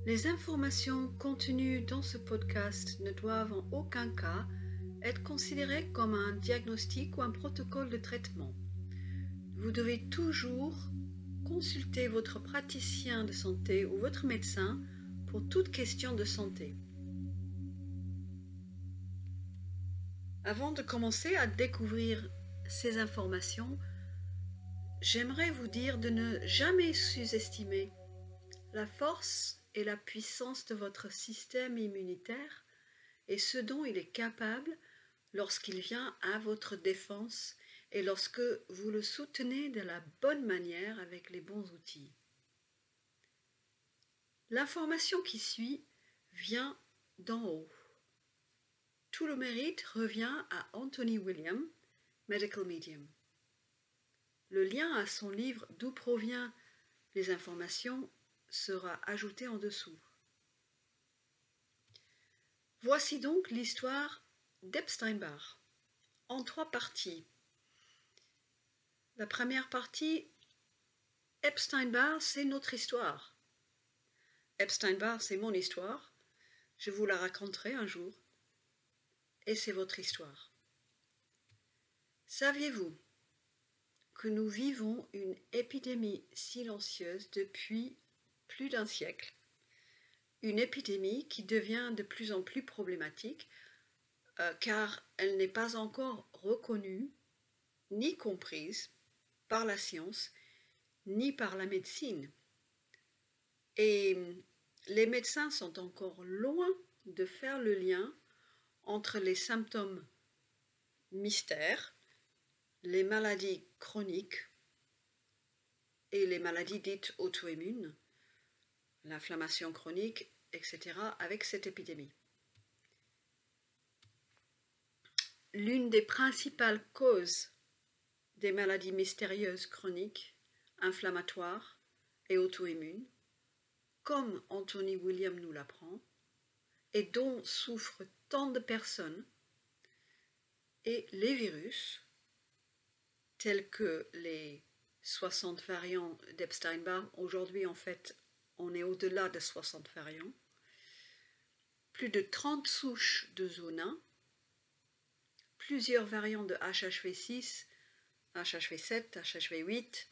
Les informations contenues dans ce podcast ne doivent en aucun cas être considérées comme un diagnostic ou un protocole de traitement. Vous devez toujours consulter votre praticien de santé ou votre médecin pour toute question de santé. Avant de commencer à découvrir ces informations, j'aimerais vous dire de ne jamais sous-estimer la force et la puissance de votre système immunitaire et ce dont il est capable lorsqu'il vient à votre défense et lorsque vous le soutenez de la bonne manière avec les bons outils. L'information qui suit vient d'en haut. Tout le mérite revient à Anthony William, Medical Medium. Le lien à son livre D'où provient les informations sera ajouté en dessous. Voici donc l'histoire d'Epstein-Barr, en 3 parties. La première partie, Epstein-Barr, c'est notre histoire. Epstein-Barr, c'est mon histoire. Je vous la raconterai un jour. Et c'est votre histoire. Saviez-vous que nous vivons une épidémie silencieuse depuis plus d'1 siècle? Une épidémie qui devient de plus en plus problématique car elle n'est pas encore reconnue ni comprise par la science ni par la médecine. Et les médecins sont encore loin de faire le lien entre les symptômes mystères, les maladies chroniques et les maladies dites auto-immunes, l'inflammation chronique, etc., avec cette épidémie. L'une des principales causes des maladies mystérieuses chroniques, inflammatoires et auto-immunes, comme Anthony William nous l'apprend, et dont souffrent tant de personnes, et les virus, tels que les 60 variants d'Epstein-Barr. Aujourd'hui, en fait, on est au-delà de 60 variants. Plus de 30 souches de zoonosis, plusieurs variants de HHV6, HHV7, HHV8,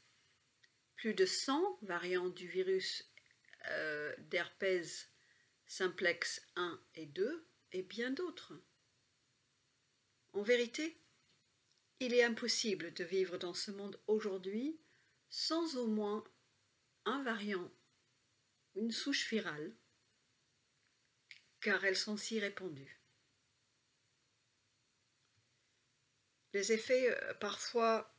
plus de 100 variants du virus d'herpès simplex 1 et 2, et bien d'autres. En vérité, il est impossible de vivre dans ce monde aujourd'hui sans au moins un variant, une souche virale, car elles sont si répandues. Les effets parfois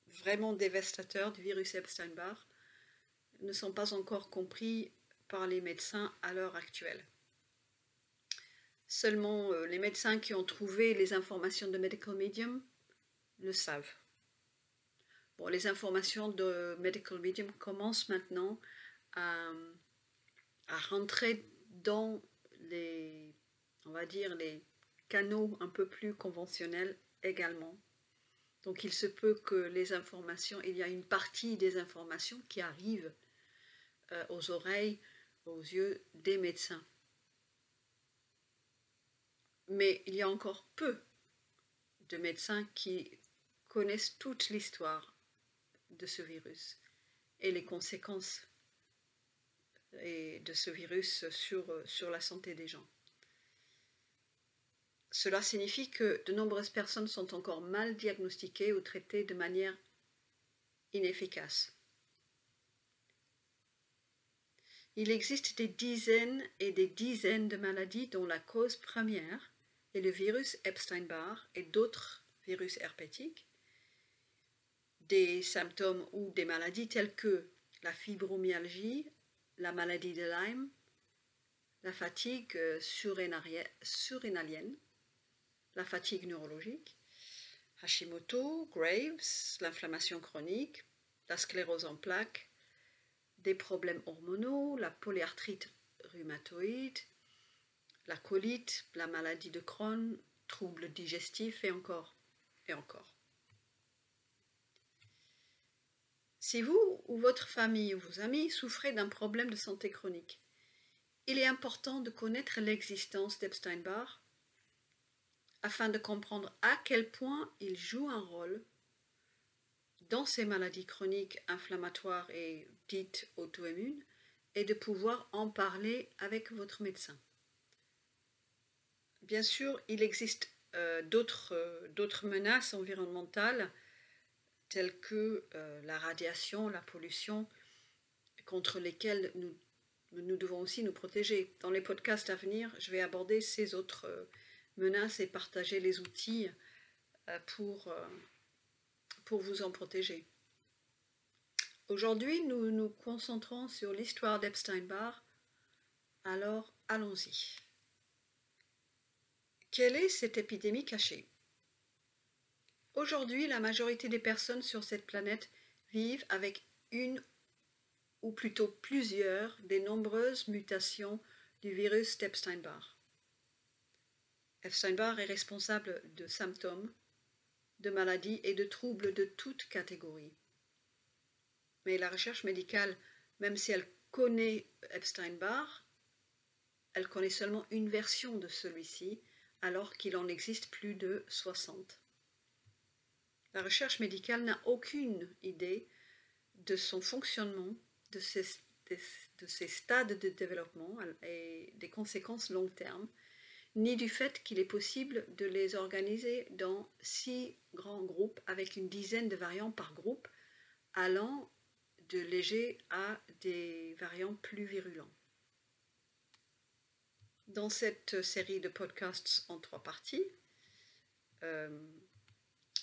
vraiment dévastateurs du virus Epstein-Barr ne sont pas encore compris par les médecins à l'heure actuelle. Seulement les médecins qui ont trouvé les informations de Medical Medium le savent. Bon, les informations de Medical Medium commencent maintenant à rentrer dans les, on va dire, les canaux un peu plus conventionnels également. Donc il se peut que les informations, il y a une partie des informations qui arrivent aux oreilles, aux yeux des médecins. Mais il y a encore peu de médecins qui connaissent toute l'histoire de ce virus et les conséquences de ce virus sur la santé des gens. Cela signifie que de nombreuses personnes sont encore mal diagnostiquées ou traitées de manière inefficace. Il existe des dizaines et des dizaines de maladies dont la cause première est le virus Epstein-Barr et d'autres virus herpétiques, des symptômes ou des maladies telles que la fibromyalgie, la maladie de Lyme, la fatigue surrénalienne, la fatigue neurologique, Hashimoto, Graves, l'inflammation chronique, la sclérose en plaques, des problèmes hormonaux, la polyarthrite rhumatoïde, la colite, la maladie de Crohn, troubles digestifs et encore et encore. Si vous ou votre famille ou vos amis souffrez d'un problème de santé chronique, il est important de connaître l'existence d'Epstein-Barr afin de comprendre à quel point il joue un rôle dans ces maladies chroniques inflammatoires et dites auto-immunes et de pouvoir en parler avec votre médecin. Bien sûr, il existe d'autres menaces environnementales telles que la radiation, la pollution, contre lesquelles nous devons aussi nous protéger. Dans les podcasts à venir, je vais aborder ces autres menaces et partager les outils pour vous en protéger. Aujourd'hui, nous nous concentrons sur l'histoire d'Epstein-Barr, alors allons-y. Quelle est cette épidémie cachée? Aujourd'hui, la majorité des personnes sur cette planète vivent avec une ou plutôt plusieurs des nombreuses mutations du virus d'Epstein-Barr. Epstein-Barr est responsable de symptômes, de maladies et de troubles de toute catégorie. Mais la recherche médicale, même si elle connaît Epstein-Barr, elle connaît seulement une version de celui-ci, alors qu'il en existe plus de 60. La recherche médicale n'a aucune idée de son fonctionnement, de ses stades de développement et des conséquences long terme, ni du fait qu'il est possible de les organiser dans 6 grands groupes avec une dizaine de variants par groupe, allant de légers à des variants plus virulents. Dans cette série de podcasts en 3 parties,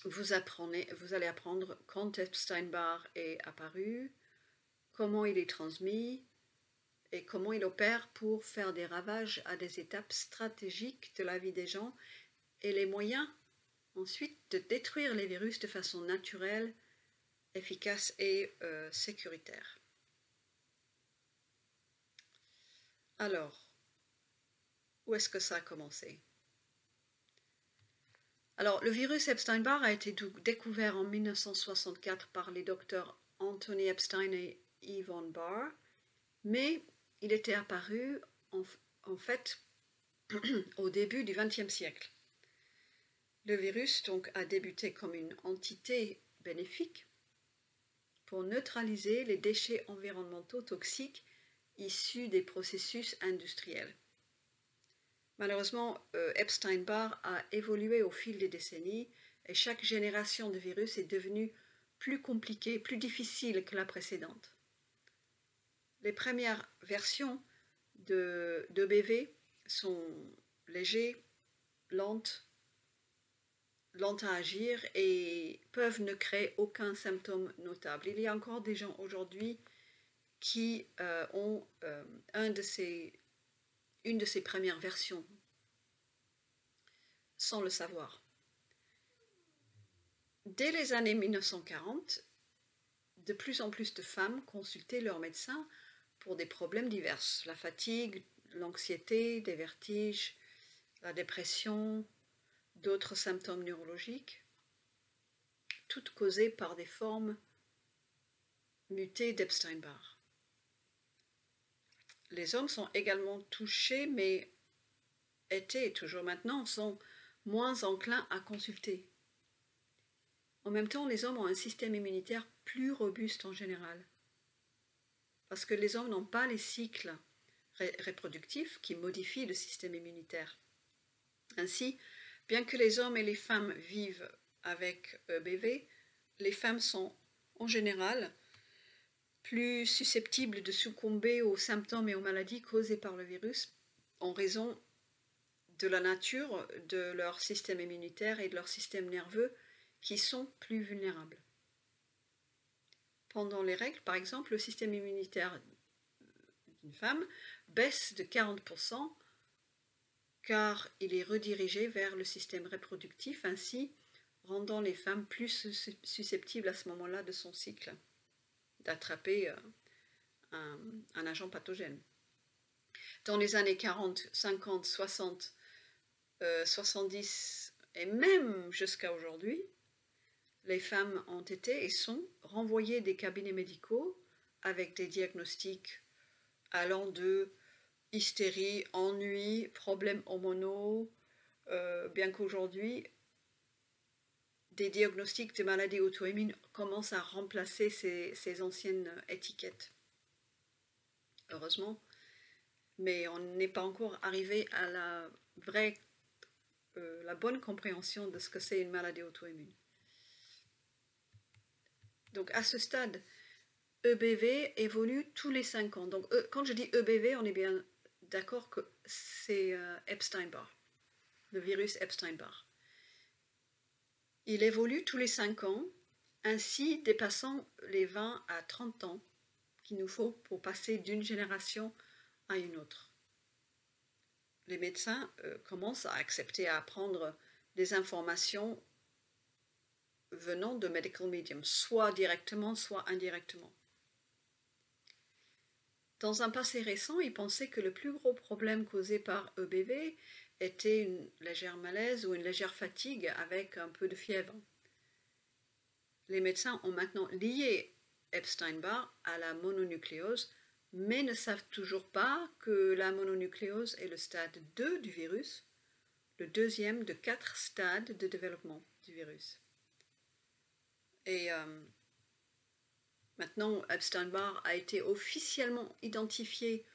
vous allez apprendre quand Epstein-Barr est apparu, comment il est transmis et comment il opère pour faire des ravages à des étapes stratégiques de la vie des gens et les moyens ensuite de détruire les virus de façon naturelle, efficace et sécuritaire. Alors, où est-ce que ça a commencé? Alors, le virus Epstein-Barr a été découvert en 1964 par les docteurs Anthony Epstein et Yvonne Barr, mais il était apparu en fait au début du XXe siècle. Le virus donc a débuté comme une entité bénéfique pour neutraliser les déchets environnementaux toxiques issus des processus industriels. Malheureusement, Epstein-Barr a évolué au fil des décennies et chaque génération de virus est devenue plus compliquée, plus difficile que la précédente. Les premières versions d'EBV sont légères, lentes à agir et peuvent ne créer aucun symptôme notable. Il y a encore des gens aujourd'hui qui ont une de ces premières versions sans le savoir. Dès les années 1940, de plus en plus de femmes consultaient leur médecin pour des problèmes divers, la fatigue, l'anxiété, des vertiges, la dépression, d'autres symptômes neurologiques, toutes causées par des formes mutées d'Epstein-Barr. Les hommes sont également touchés, mais étaient et toujours maintenant sont moins enclins à consulter. En même temps, les hommes ont un système immunitaire plus robuste en général, parce que les hommes n'ont pas les cycles reproductifs qui modifient le système immunitaire. Ainsi, bien que les hommes et les femmes vivent avec EBV, les femmes sont en général plus susceptibles de succomber aux symptômes et aux maladies causées par le virus en raison de la nature de leur système immunitaire et de leur système nerveux qui sont plus vulnérables. Pendant les règles, par exemple, le système immunitaire d'une femme baisse de 40% car il est redirigé vers le système reproductif, ainsi rendant les femmes plus susceptibles à ce moment-là de son cycle d'attraper un agent pathogène. Dans les années 40, 50, 60, 70 et même jusqu'à aujourd'hui, les femmes ont été et sont renvoyées des cabinets médicaux avec des diagnostics allant de hystérie, ennui, problèmes hormonaux, bien qu'aujourd'hui, des diagnostics de maladies auto-immunes commencent à remplacer ces anciennes étiquettes. Heureusement, mais on n'est pas encore arrivé à la bonne compréhension de ce que c'est une maladie auto-immune. Donc à ce stade, EBV évolue tous les 5 ans. Donc quand je dis EBV, on est bien d'accord que c'est Epstein-Barr, le virus Epstein-Barr. Il évolue tous les 5 ans, ainsi dépassant les 20 à 30 ans qu'il nous faut pour passer d'une génération à une autre. Les médecins commencent à accepter, à apprendre des informations venant de medical medium, soit directement, soit indirectement. Dans un passé récent, ils pensaient que le plus gros problème causé par EBV était une légère malaise ou une légère fatigue avec un peu de fièvre. Les médecins ont maintenant lié Epstein-Barr à la mononucléose, mais ne savent toujours pas que la mononucléose est le stade 2 du virus, le deuxième de 4 stades de développement du virus. Et maintenant, Epstein-Barr a été officiellement identifié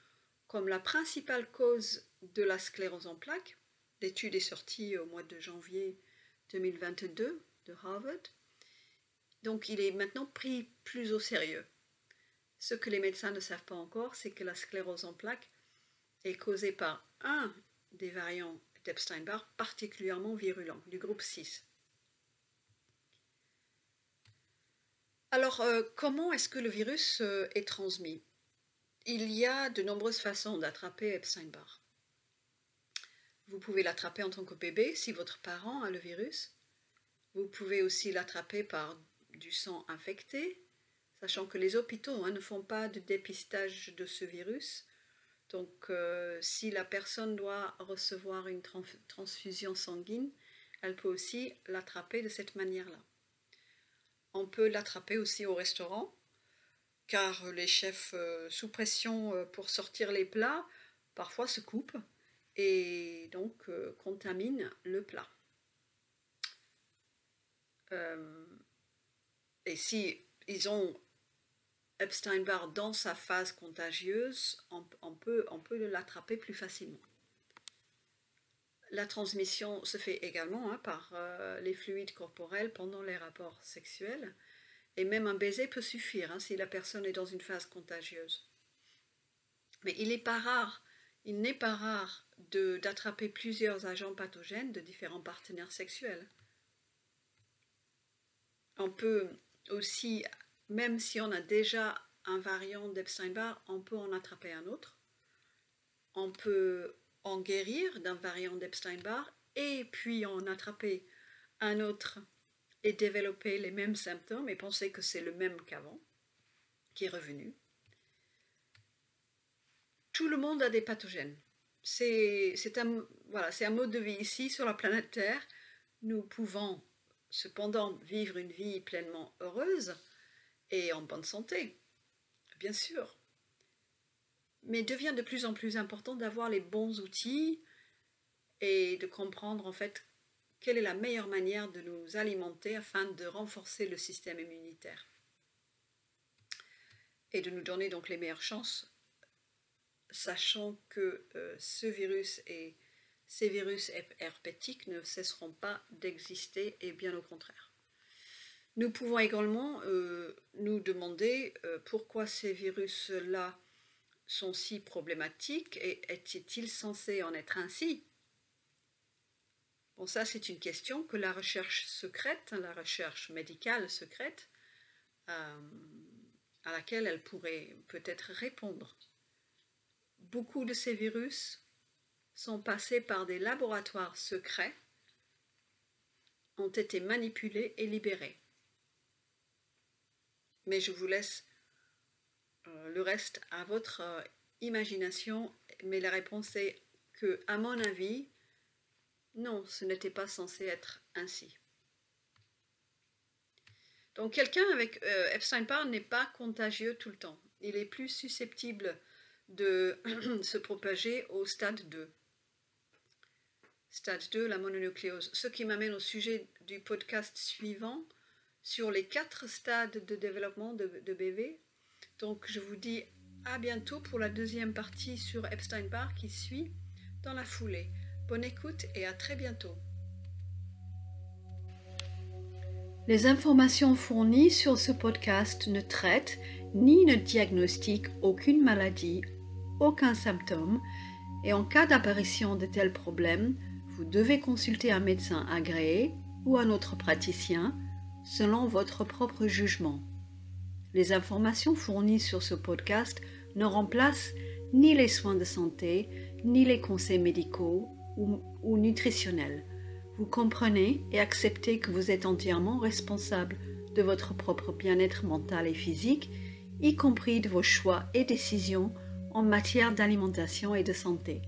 comme la principale cause de la sclérose en plaques. L'étude est sortie au mois de janvier 2022 de Harvard. Donc il est maintenant pris plus au sérieux. Ce que les médecins ne savent pas encore, c'est que la sclérose en plaques est causée par un des variants d'Epstein-Barr particulièrement virulent, du groupe 6. Alors, comment est-ce que le virus est transmis? Il y a de nombreuses façons d'attraper Epstein-Barr. Vous pouvez l'attraper en tant que bébé si votre parent a le virus. Vous pouvez aussi l'attraper par du sang infecté, sachant que les hôpitaux ne font pas de dépistage de ce virus. Donc, si la personne doit recevoir une transfusion sanguine, elle peut aussi l'attraper de cette manière-là. On peut l'attraper aussi au restaurant, car les chefs sous pression pour sortir les plats, parfois se coupent et donc contaminent le plat. Et si ils ont Epstein-Barr dans sa phase contagieuse, on peut l'attraper plus facilement. La transmission se fait également par les fluides corporels pendant les rapports sexuels. Et même un baiser peut suffire si la personne est dans une phase contagieuse. Mais il n'est pas rare d'attraper plusieurs agents pathogènes de différents partenaires sexuels. On peut aussi, même si on a déjà un variant d'Epstein-Barr, on peut en attraper un autre. On peut en guérir d'un variant d'Epstein-Barr et puis en attraper un autre et développer les mêmes symptômes et penser que c'est le même qu'avant, qui est revenu. Tout le monde a des pathogènes. C'est un mode de vie ici sur la planète Terre. Nous pouvons cependant vivre une vie pleinement heureuse et en bonne santé, bien sûr. Mais il devient de plus en plus important d'avoir les bons outils et de comprendre en fait quelle est la meilleure manière de nous alimenter afin de renforcer le système immunitaire et de nous donner donc les meilleures chances, sachant que ces virus herpétiques ne cesseront pas d'exister et bien au contraire. Nous pouvons également nous demander pourquoi ces virus-là sont si problématiques et étaient-ils censés en être ainsi? Bon, ça c'est une question que la recherche secrète, la recherche médicale secrète, à laquelle elle pourrait peut-être répondre. Beaucoup de ces virus sont passés par des laboratoires secrets, ont été manipulés et libérés. Mais je vous laisse le reste à votre imagination, mais la réponse est que, à mon avis, non, ce n'était pas censé être ainsi. Donc quelqu'un avec Epstein-Barr n'est pas contagieux tout le temps. Il est plus susceptible de se propager au stade 2. Stade 2, la mononucléose. Ce qui m'amène au sujet du podcast suivant sur les 4 stades de développement de bébé. Donc je vous dis à bientôt pour la deuxième partie sur Epstein-Barr qui suit dans la foulée. Bonne écoute et à très bientôt. Les informations fournies sur ce podcast ne traitent ni ne diagnostiquent aucune maladie, aucun symptôme, et en cas d'apparition de tels problèmes, vous devez consulter un médecin agréé ou un autre praticien selon votre propre jugement. Les informations fournies sur ce podcast ne remplacent ni les soins de santé, ni les conseils médicaux ou nutritionnels. Vous comprenez et acceptez que vous êtes entièrement responsable de votre propre bien-être mental et physique, y compris de vos choix et décisions en matière d'alimentation et de santé.